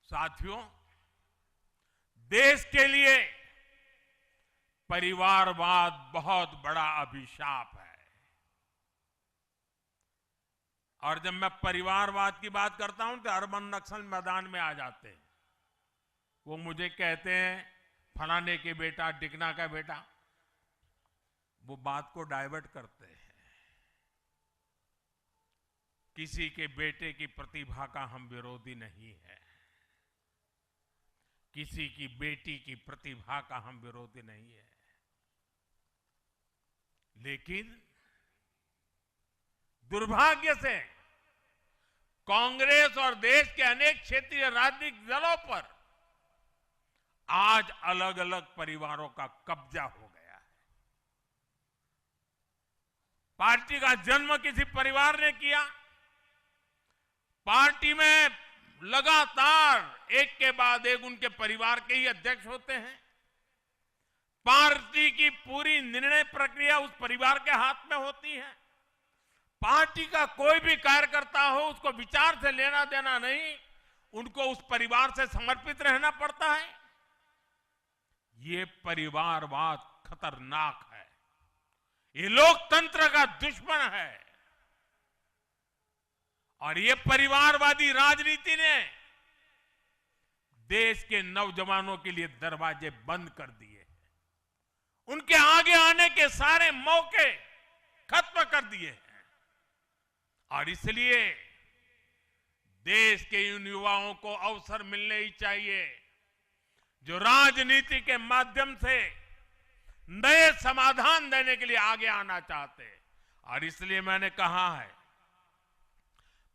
साथियों, देश के लिए परिवारवाद बहुत बड़ा अभिशाप है। और जब मैं परिवारवाद की बात करता हूं तो अरबन नक्सल मैदान में आ जाते हैं। वो मुझे कहते हैं फलाने के बेटा, डिकना का बेटा। वो बात को डाइवर्ट करते हैं। किसी के बेटे की प्रतिभा का हम विरोधी नहीं है, किसी की बेटी की प्रतिभा का हम विरोधी नहीं है, लेकिन दुर्भाग्य से कांग्रेस और देश के अनेक क्षेत्रीय राजनीतिक दलों पर आज अलग अलग परिवारों का कब्जा हो गया है। पार्टी का जन्म किसी परिवार ने किया, पार्टी में लगातार एक के बाद एक उनके परिवार के ही अध्यक्ष होते हैं। पार्टी की पूरी निर्णय प्रक्रिया उस परिवार के हाथ में होती है। पार्टी का कोई भी कार्यकर्ता हो, उसको विचार से लेना देना नहीं, उनको उस परिवार से समर्पित रहना पड़ता है। ये परिवारवाद खतरनाक है, ये लोकतंत्र का दुश्मन है। और ये परिवारवादी राजनीति ने देश के नौजवानों के लिए दरवाजे बंद कर दिए, उनके आगे आने के सारे मौके खत्म कर दिए हैं। और इसलिए देश के इन युवाओं को अवसर मिलने ही चाहिए जो राजनीति के माध्यम से नए समाधान देने के लिए आगे आना चाहते हैं। और इसलिए मैंने कहा है,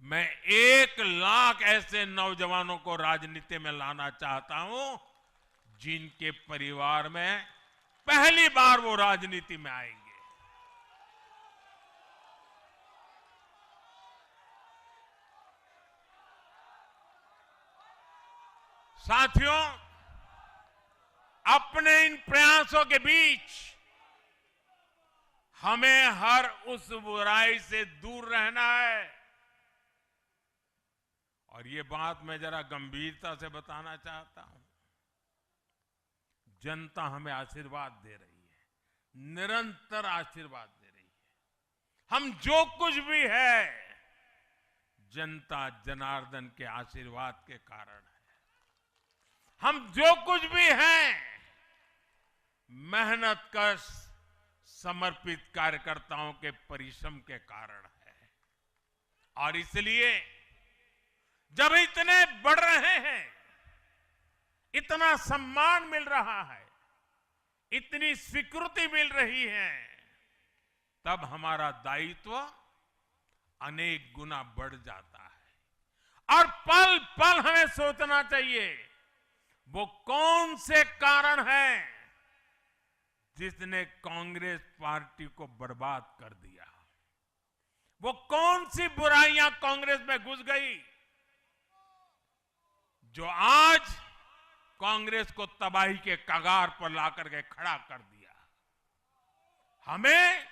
मैं 1 लाख ऐसे नौजवानों को राजनीति में लाना चाहता हूं जिनके परिवार में पहली बार वो राजनीति में आएंगे। साथियों, अपने इन प्रयासों के बीच हमें हर उस बुराई से दूर रहना है। और ये बात मैं जरा गंभीरता से बताना चाहता हूं। जनता हमें आशीर्वाद दे रही है, निरंतर आशीर्वाद दे रही है। हम जो कुछ भी है, जनता जनार्दन के आशीर्वाद के कारण है। हम जो कुछ भी हैं, मेहनत कश समर्पित कार्यकर्ताओं के परिश्रम के कारण है। और इसलिए जब इतने बढ़ रहे हैं, इतना सम्मान मिल रहा है, इतनी स्वीकृति मिल रही है, तब हमारा दायित्व अनेक गुना बढ़ जाता है। और पल पल हमें सोचना चाहिए, वो कौन से कारण हैं जिसने कांग्रेस पार्टी को बर्बाद कर दिया। वो कौन सी बुराइयां कांग्रेस में घुस गई जो आज कांग्रेस को तबाही के कगार पर लाकर के खड़ा कर दिया। हमें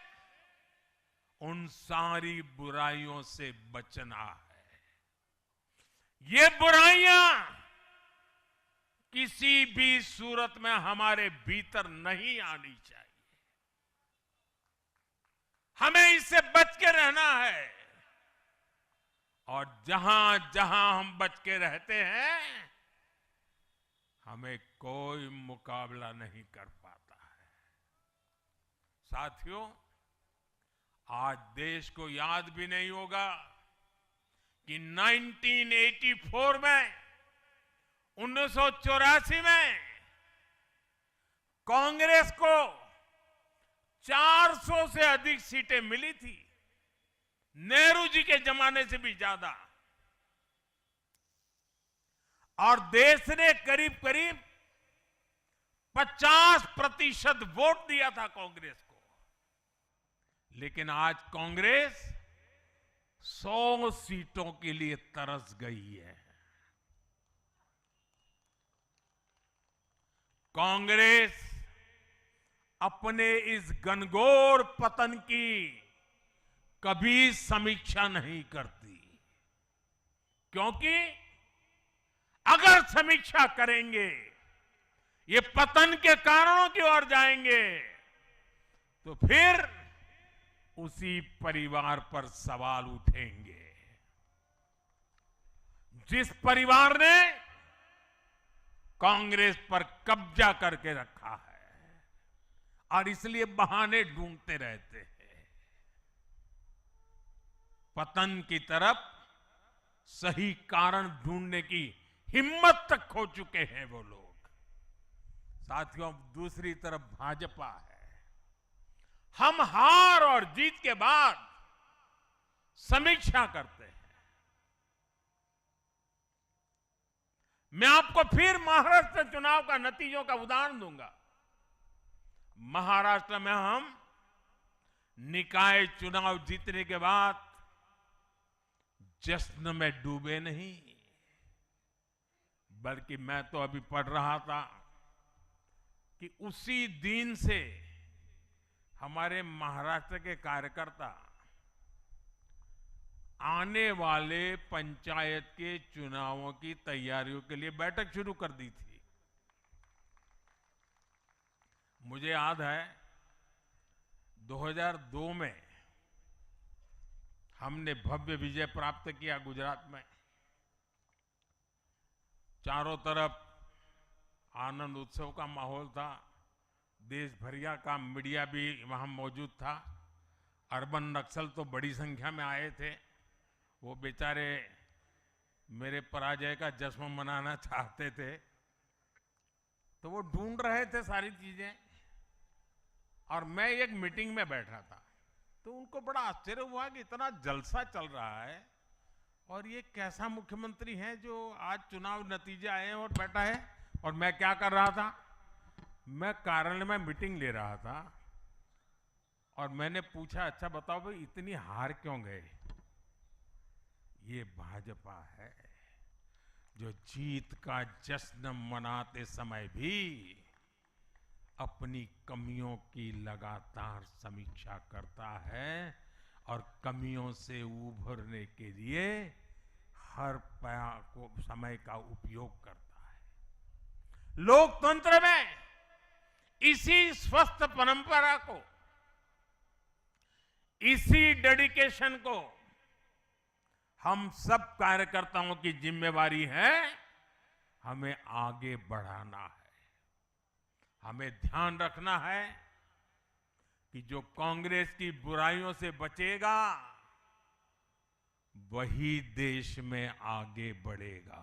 उन सारी बुराइयों से बचना है। ये बुराइयां किसी भी सूरत में हमारे भीतर नहीं आनी चाहिए। हमें इससे बच के रहना है। और जहां जहां हम बच के रहते हैं, हमें कोई मुकाबला नहीं कर पाता है। साथियों, आज देश को याद भी नहीं होगा कि 1984 में, 1984 में कांग्रेस को 400 से अधिक सीटें मिली थी, नेहरू जी के जमाने से भी ज्यादा। और देश ने करीब करीब 50% वोट दिया था कांग्रेस को। लेकिन आज कांग्रेस 100 सीटों के लिए तरस गई है। कांग्रेस अपने इस घनघोर पतन की कभी समीक्षा नहीं करती, क्योंकि अगर समीक्षा करेंगे, ये पतन के कारणों की ओर जाएंगे, तो फिर उसी परिवार पर सवाल उठेंगे। जिस परिवार ने कांग्रेस पर कब्जा करके रखा है और इसलिए बहाने ढूंढते रहते हैं, पतन की तरफ सही कारण ढूंढने की हिम्मत तक खो चुके हैं वो लोग। साथियों, दूसरी तरफ भाजपा है। हम हार और जीत के बाद समीक्षा करते हैं। मैं आपको फिर महाराष्ट्र चुनाव का नतीजों का उदाहरण दूंगा। महाराष्ट्र में हम निकाय चुनाव जीतने के बाद जश्न में डूबे नहीं, बल्कि मैं तो अभी पढ़ रहा था कि उसी दिन से हमारे महाराष्ट्र के कार्यकर्ता आने वाले पंचायत के चुनावों की तैयारियों के लिए बैठक शुरू कर दी थी। मुझे याद है 2002 में हमने भव्य विजय प्राप्त किया गुजरात में। चारों तरफ आनंद उत्सव का माहौल था, देश भरिया का मीडिया भी वहां मौजूद था। अर्बन नक्सल तो बड़ी संख्या में आए थे। वो बेचारे मेरे पराजय का जश्न मनाना चाहते थे, तो वो ढूंढ रहे थे सारी चीजें, और मैं एक मीटिंग में बैठा था, तो उनको बड़ा आश्चर्य हुआ कि इतना जलसा चल रहा है और ये कैसा मुख्यमंत्री है जो आज चुनाव नतीजे आए हैं और बैठा है। और मैं क्या कर रहा था, मैं कार्यालय में मीटिंग ले रहा था, और मैंने पूछा, अच्छा बताओ भाई इतनी हार क्यों गए? ये भाजपा है जो जीत का जश्न मनाते समय भी अपनी कमियों की लगातार समीक्षा करता है और कमियों से उभरने के लिए हर समय का उपयोग करता है। लोकतंत्र में इसी स्वस्थ परंपरा को, इसी डेडिकेशन को हम सब कार्यकर्ताओं की जिम्मेवारी है, हमें आगे बढ़ाना है। हमें ध्यान रखना है कि जो कांग्रेस की बुराइयों से बचेगा वही देश में आगे बढ़ेगा।